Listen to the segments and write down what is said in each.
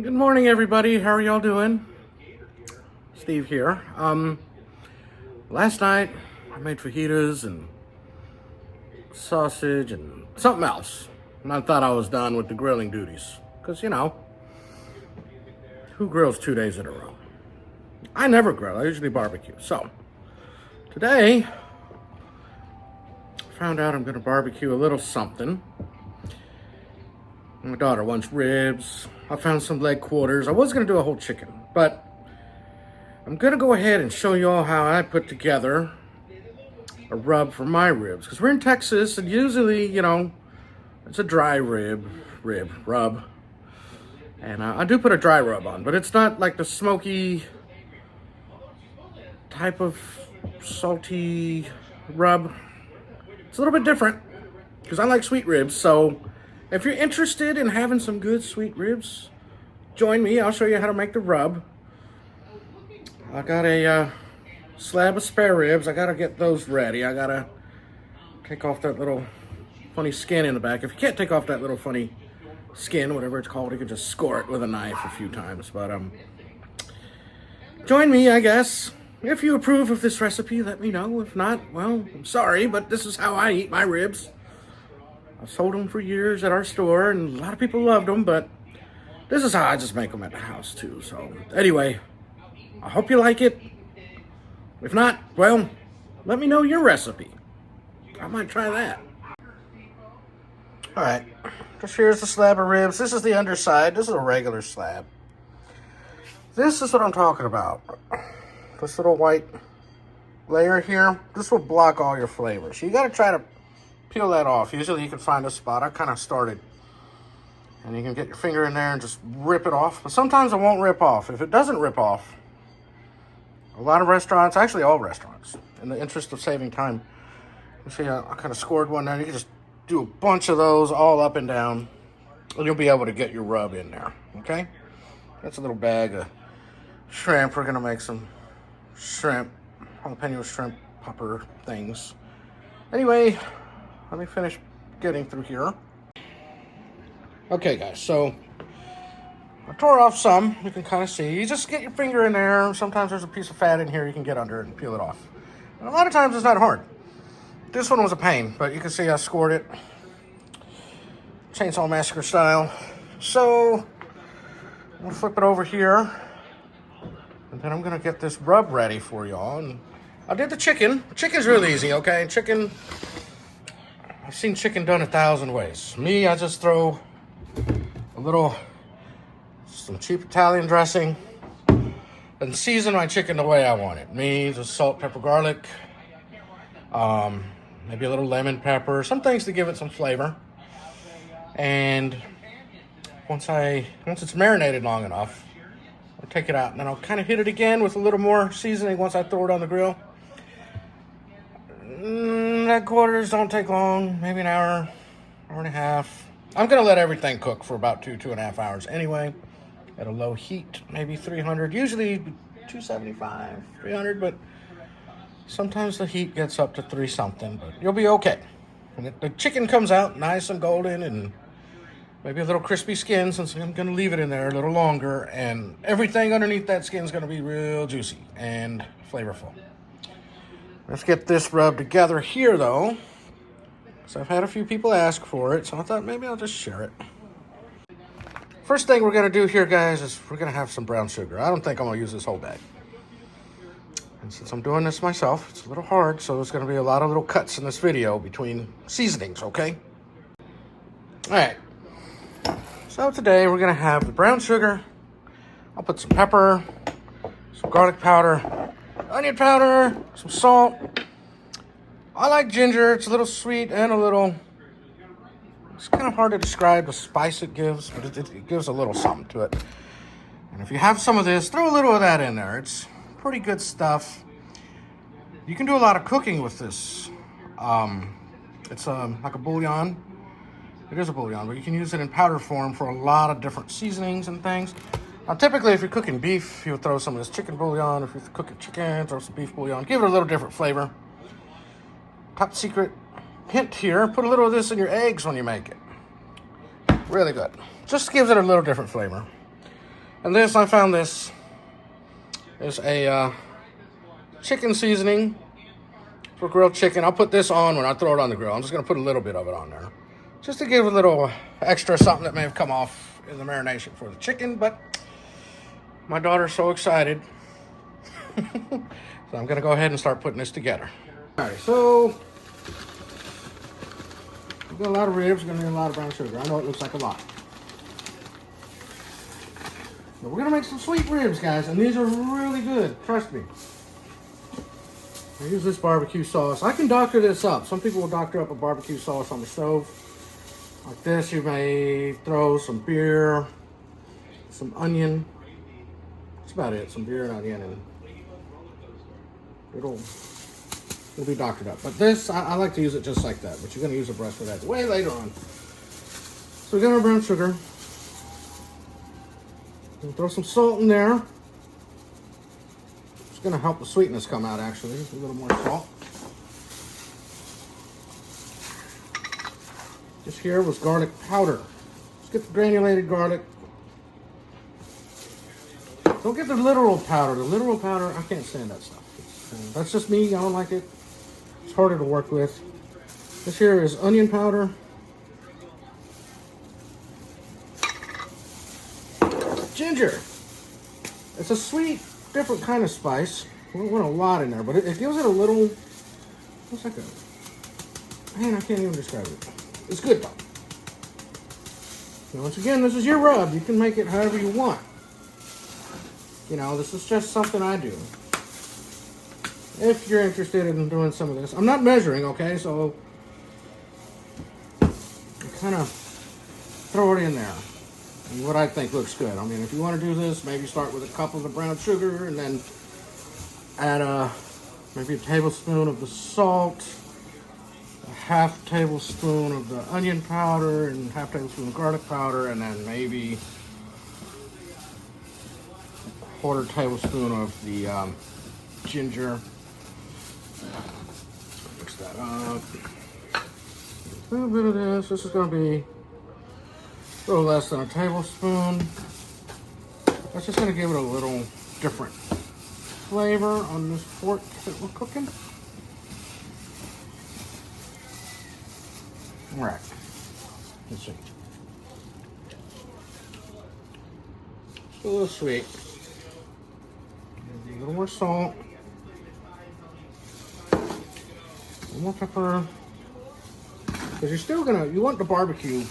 Good morning, everybody. How are y'all doing? Steve here. Last night I made fajitas and sausage and something else. And I thought I was done with the grilling duties. Because, who grills 2 days in a row? I never grill. I usually barbecue. So, today, I found out I'm going to barbecue a little something. My daughter wants ribs. I found some leg quarters. I was going to do a whole chicken, but I'm going to go ahead and show you all how I put together a rub for my ribs. Because we're in Texas, and usually, it's a dry rib rub. And I do put a dry rub on, but it's not like the smoky type of salty rub. It's a little bit different because I like sweet ribs. So if you're interested in having some good sweet ribs, join me. I'll show you how to make the rub. I got a slab of spare ribs. I got to get those ready. I got to take off that little funny skin in the back. If you can't take off that little funny skin, whatever it's called, you can just score it with a knife a few times. But join me, I guess. If you approve of this recipe, let me know. If not, well, I'm sorry, but this is how I eat my ribs. I've sold them for years at our store, and a lot of people loved them, but this is how I just make them at the house, too. So, anyway, I hope you like it. If not, well, let me know your recipe. I might try that. All right, just here's the slab of ribs. This is the underside. This is a regular slab. This is what I'm talking about. This little white layer here, this will block all your flavor. So you got to try to peel that off. Usually you can find a spot. I kind of started. And you can get your finger in there and just rip it off. But sometimes it won't rip off. If it doesn't rip off, a lot of restaurants, actually all restaurants, in the interest of saving time, you see I kind of scored one there. You can just do a bunch of those all up and down, and you'll be able to get your rub in there, okay? That's a little bag of shrimp. We're going to make some shrimp, jalapeno shrimp popper things. Anyway, let me finish getting through here. Okay, guys, so I tore off some. You can kind of see. You just get your finger in there. Sometimes there's a piece of fat in here. You can get under it and peel it off. And a lot of times it's not hard. This one was a pain, but you can see I scored it Chainsaw Massacre style. So I'm gonna flip it over here, and then I'm gonna get this rub ready for y'all. And I did the chicken. Chicken's real easy, okay? Chicken, I've seen chicken done 1,000 ways. Me, I just throw some cheap Italian dressing and season my chicken the way I want it. Me, just salt, pepper, garlic, maybe a little lemon pepper, some things to give it some flavor. And once it's marinated long enough, I'll take it out, and then I'll kind of hit it again with a little more seasoning once I throw it on the grill. Leg quarters don't take long, maybe an hour and a half. I'm going to let everything cook for about 2.5 hours anyway, at a low heat, maybe 300, usually 275, 300, but sometimes the heat gets up to 3-something, but you'll be okay. And the chicken comes out nice and golden and maybe a little crispy skin, since I'm going to leave it in there a little longer, and everything underneath that skin is going to be real juicy and flavorful. Let's get this rub together here, though. So I've had a few people ask for it, so I thought maybe I'll just share it. First thing we're going to do here, guys, is we're going to have some brown sugar. I don't think I'm going to use this whole bag. And since I'm doing this myself, it's a little hard, so there's going to be a lot of little cuts in this video between seasonings, okay? All right. So today we're going to have the brown sugar. I'll put some pepper, some garlic powder, onion powder, some salt. I like ginger. It's a little sweet and it's kind of hard to describe the spice it gives, but it gives a little something to it. And if you have some of this, throw a little of that in there. It's pretty good stuff. You can do a lot of cooking with this. It's like a bouillon. It is a bouillon, but you can use it in powder form for a lot of different seasonings and things. Now, typically, if you're cooking beef, you would throw some of this chicken bouillon. If you're cooking chicken, throw some beef bouillon. Give it a little different flavor. Top secret hint here, put a little of this in your eggs when you make it. Really good. Just gives it a little different flavor. And this, I found this is a chicken seasoning for grilled chicken. I'll put this on when I throw it on the grill. I'm just going to put a little bit of it on there, just to give a little extra something that may have come off in the marination for the chicken. But my daughter's so excited. So I'm going to go ahead and start putting this together. All right, so we've got a lot of ribs. We're going to need a lot of brown sugar. I know it looks like a lot. But we're going to make some sweet ribs, guys, and these are really good. Trust me. I use this barbecue sauce. I can doctor this up. Some people will doctor up a barbecue sauce on the stove. Like this, you may throw some beer, some onion. That's about it. Some beer and onion, and it'll be doctored up. But this, I like to use it just like that. But you're going to use a brush for that way later on. So we got our brown sugar. We'll throw some salt in there. It's going to help the sweetness come out, actually. Just a little more salt. This here was garlic powder. Let's get the granulated garlic. Don't get the literal powder. The literal powder, I can't stand that stuff. That's just me. I don't like it. It's harder to work with. This here is onion powder. Ginger. It's a sweet, different kind of spice. We don't want a lot in there, but it gives it a little, what's like a, man, I can't even describe it. It's good though. Now, once again, this is your rub. You can make it however you want. You know, this is just something I do. If you're interested in doing some of this. I'm not measuring, okay? So, kind of throw it in there. And what I think looks good. I mean, if you want to do this, maybe start with a cup of the brown sugar and then add maybe a tablespoon of the salt, a half tablespoon of the onion powder, and half tablespoon of garlic powder, and then maybe a quarter tablespoon of the ginger. Mix that up. A little bit of this. This is going to be a little less than a tablespoon. That's just going to give it a little different flavor on this pork that we're cooking. All right. Let's see. It's a little sweet. A little more salt. A little more pepper. Because you're still going to, you want the barbecue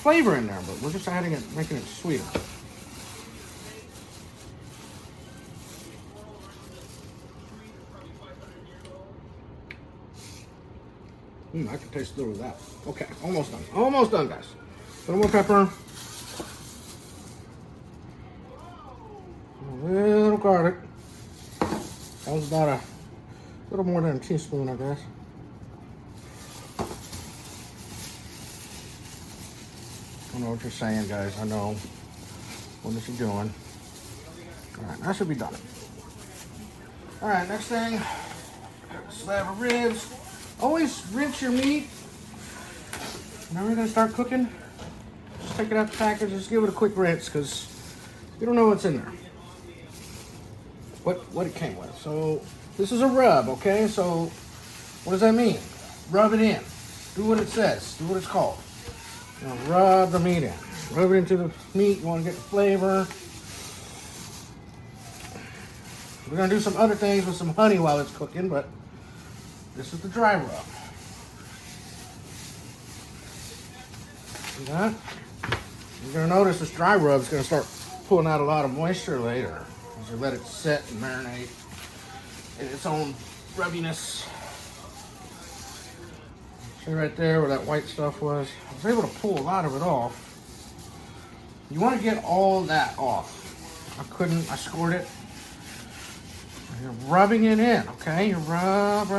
flavor in there, but we're just adding it, making it sweeter. I can taste a little of that. Okay, almost done. Almost done, guys. A little more pepper. A little garlic. That was about a little more than a teaspoon, I guess. I know what you're saying, guys. I know what is he doing. All right, that should be done. All right, next thing, got a slab of ribs. Always rinse your meat. Now we're gonna start cooking. Just take it out the package. Just give it a quick rinse because you don't know what's in there. What it came with. So this is a rub, okay? So what does that mean? Rub it in. Do what it says. Do what it's called. Now rub the meat in. Rub it into the meat. You want to get the flavor. We're going to do some other things with some honey while it's cooking, but this is the dry rub. See that? You're going to notice this dry rub is going to start pulling out a lot of moisture later as you let it sit and marinate in its own rubbiness. See right there where that white stuff was? I was able to pull a lot of it off. You want to get all that off. I couldn't, I scored it. You're rubbing it in, okay? You rub.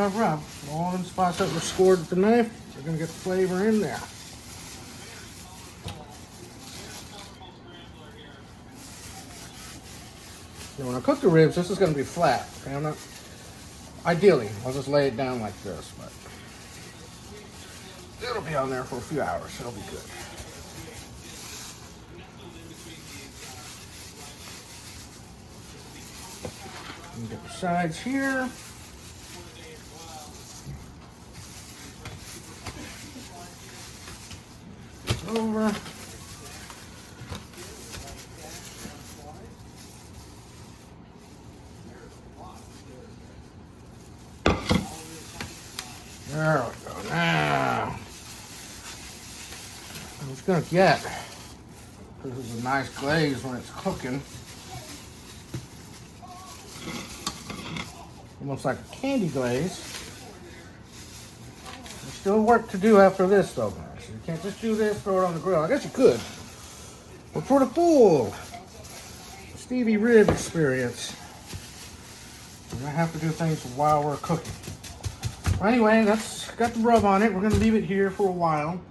All in spots that were scored with the knife, you're gonna get the flavor in there. Now when I cook the ribs, this is gonna be flat, okay? I'm not, ideally, I'll just lay it down like this, but it'll be on there for a few hours, it'll be good. Get the sides here. It's over. There we go. Now, I'm just gonna get, this is a nice glaze when it's cooking. Almost like a candy glaze. There's still work to do after this though, guys. You can't just do this, throw it on the grill. I guess you could. But for the full Stevie rib experience, we're gonna have to do things while we're cooking. Anyway, that's got the rub on it. We're gonna leave it here for a while.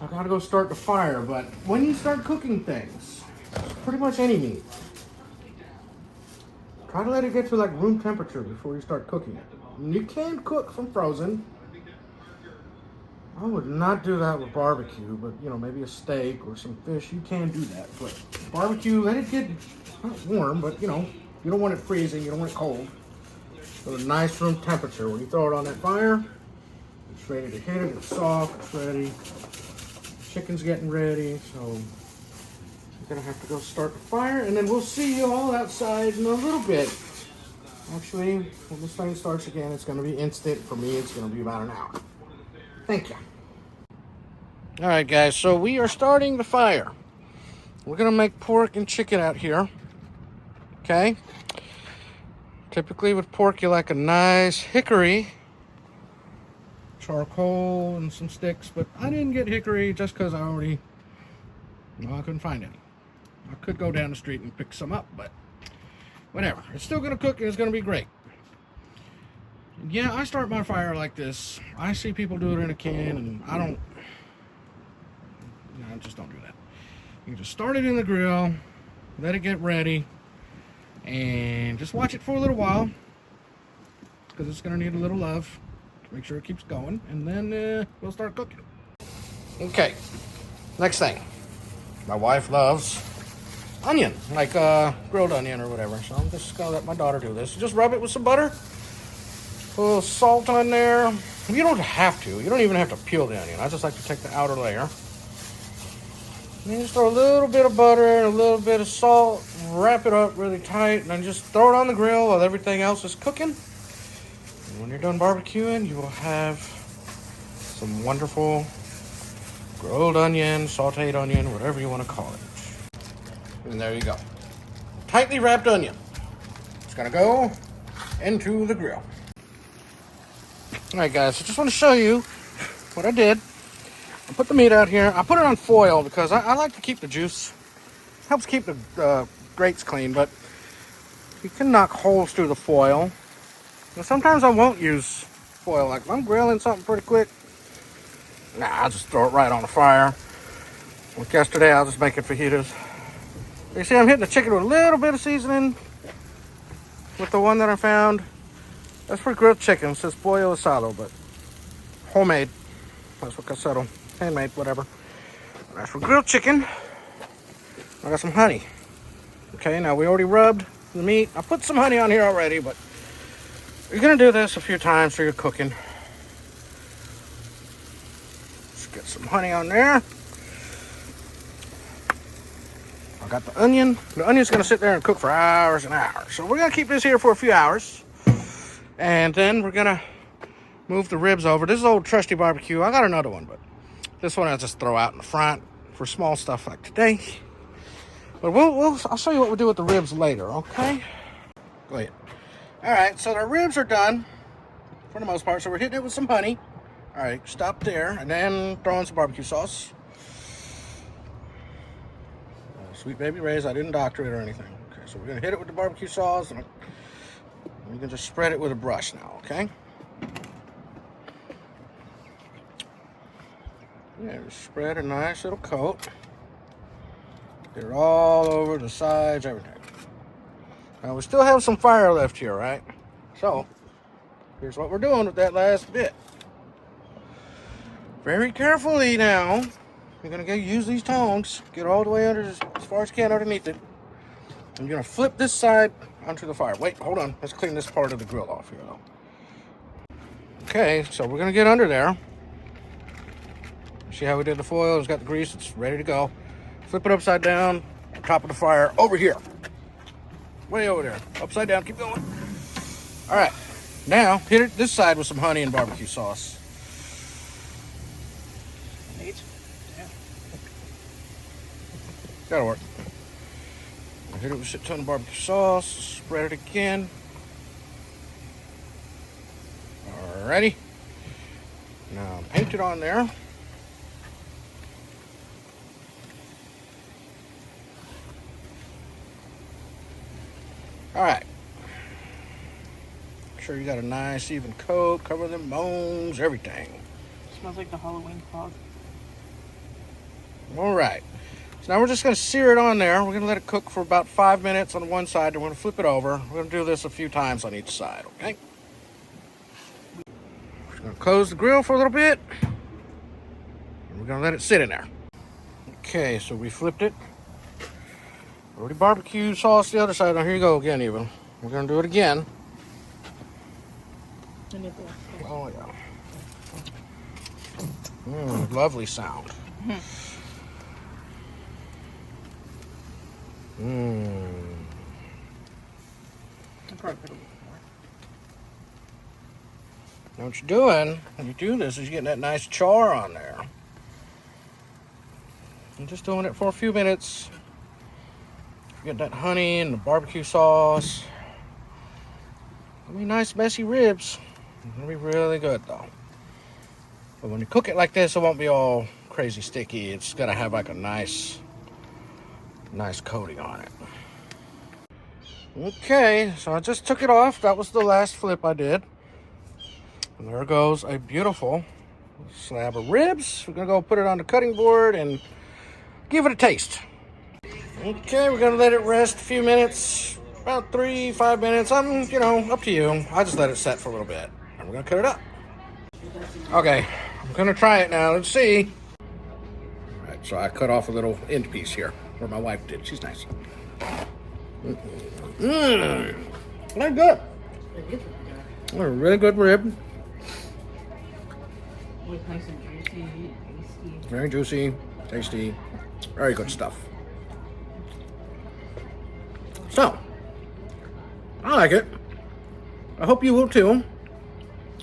I gotta go start the fire, but when you start cooking things, pretty much any meat, try to let it get to like room temperature before you start cooking it. And you can cook from frozen. I would not do that with barbecue, but you know, maybe a steak or some fish, you can do that. But barbecue, let it get not warm, but you know, you don't want it freezing, you don't want it cold. So a nice room temperature. When you throw it on that fire, it's ready to hit it, it's soft, it's ready. Chicken's getting ready, so I'm gonna have to go start the fire, and then we'll see you all outside in a little bit. Actually, when this thing starts again, it's gonna be instant. For me, it's gonna be about an hour. Thank you. All right, guys, so we are starting the fire. We're gonna make pork and chicken out here, okay? Typically with pork, you like a nice hickory charcoal and some sticks, but I didn't get hickory just because I couldn't find any. I could go down the street and pick some up, but whatever. It's still gonna cook and it's gonna be great. Yeah, I start my fire like this. I see people do it in a can, and I just don't do that. You just start it in the grill, let it get ready, and just watch it for a little while, because it's gonna need a little love. Make sure it keeps going, and then we'll start cooking. Okay, next thing. My wife loves onion, like grilled onion or whatever. So I'm just gonna let my daughter do this. Just rub it with some butter, put a little salt on there. You don't have to. You don't even have to peel the onion. I just like to take the outer layer. And then just throw a little bit of butter and a little bit of salt, wrap it up really tight, and then just throw it on the grill while everything else is cooking. When you're done barbecuing, you will have some wonderful grilled onion, sauteed onion, whatever you want to call it. And there you go. Tightly wrapped onion. It's gonna go into the grill. All right, guys, I just want to show you what I did. I put the meat out here. I put it on foil because I like to keep the juice. Helps keep the grates clean, but you can knock holes through the foil. Sometimes I won't use foil. Like if I'm grilling something pretty quick, I'll just throw it right on the fire. Like yesterday, I'll just make it fajitas. You see, I'm hitting the chicken with a little bit of seasoning with the one that I found. That's for grilled chicken. It says pollo asado, but homemade. That's what casero. Handmade, whatever. That's for grilled chicken. I got some honey. Okay, now we already rubbed the meat. I put some honey on here already, but you're gonna do this a few times for your cooking. Let's get some honey on there. I got the onion. The onion's gonna sit there and cook for hours and hours. So we're gonna keep this here for a few hours. And then we're gonna move the ribs over. This is old trusty barbecue. I got another one, but this one I'll just throw out in the front for small stuff like today. But I'll show you what we'll do with the ribs later, okay? Go ahead. All right, so the ribs are done for the most part. So we're hitting it with some honey. All right, stop there, and then throw in some barbecue sauce. Sweet Baby Ray's. I didn't doctor it or anything. Okay, so we're gonna hit it with the barbecue sauce, and you can just spread it with a brush now, okay? Yeah, just spread a nice little coat. Get it all over the sides, everything. Now we still have some fire left here, right? So here's what we're doing with that last bit. Very carefully now. You're gonna use these tongs, get all the way under, as far as you can underneath it. I'm gonna flip this side onto the fire. Wait, hold on. Let's clean this part of the grill off here, though. Okay, so we're going to get under there. See how we did the foil? It's got the grease. It's ready to go. Flip it upside down. On top of the fire. Over here. Way over there. Upside down. Keep going. All right. Now, hit it this side with some honey and barbecue sauce. Yeah. That'll work. Hit it with a shit ton of barbecue sauce. Spread it again. Alrighty. Now paint it on there. Alright. Make sure you got a nice even coat. Cover them bones, everything. Smells like the Halloween fog. Alright. So now we're just going to sear it on there. We're going to let it cook for about 5 minutes on one side. Then we're going to flip it over. We're going to do this a few times on each side, okay? We're going to close the grill for a little bit. And we're going to let it sit in there. Okay, so we flipped it. Already barbecue sauce the other side. Now here you go again even. We're going to do it again. Oh, yeah. Lovely sound. Now what you're doing when you do this is you're getting that nice char on there. I'm just doing it for a few minutes. Get that honey and the barbecue sauce. It'll be nice messy ribs. It'll be really good though. But when you cook it like this, it won't be all crazy sticky. It's gotta have like a nice coating on it. Okay, so I just took it off. That was the last flip I did. And there goes a beautiful slab of ribs. We're gonna go put it on the cutting board and give it a taste. Okay, we're gonna let it rest a few minutes, about 3-5 minutes. Up to you. I just let it set for a little bit. And we're gonna cut it up. Okay, I'm gonna try it now. Let's see. All right, so I cut off a little end piece here, or my wife did. She's nice. They're good. They're a really good rib. Nice and juicy, tasty. Very juicy, tasty, very good stuff. So, I like it. I hope you will too.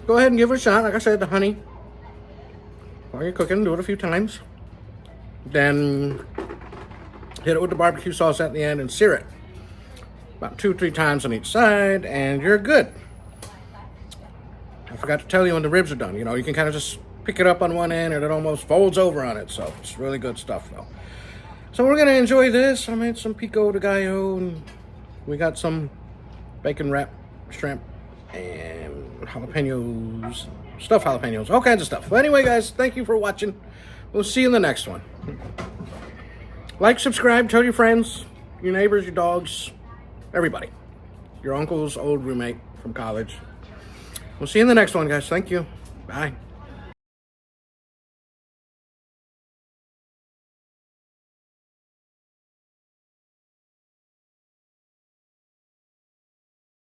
Go ahead and give it a shot. Like I said, the honey. While you're cooking, do it a few times. Then hit it with the barbecue sauce at the end and sear it. About 2-3 times on each side, and you're good. I forgot to tell you when the ribs are done. You can kind of just pick it up on one end and it almost folds over on it. So it's really good stuff though. So we're gonna enjoy this. I made some pico de gallo and we got some bacon wrapped shrimp and jalapenos, stuffed jalapenos, all kinds of stuff. But anyway, guys, thank you for watching. We'll see you in the next one. Like, subscribe, tell your friends, your neighbors, your dogs, everybody. Your uncle's old roommate from college. We'll see you in the next one, guys. Thank you. Bye.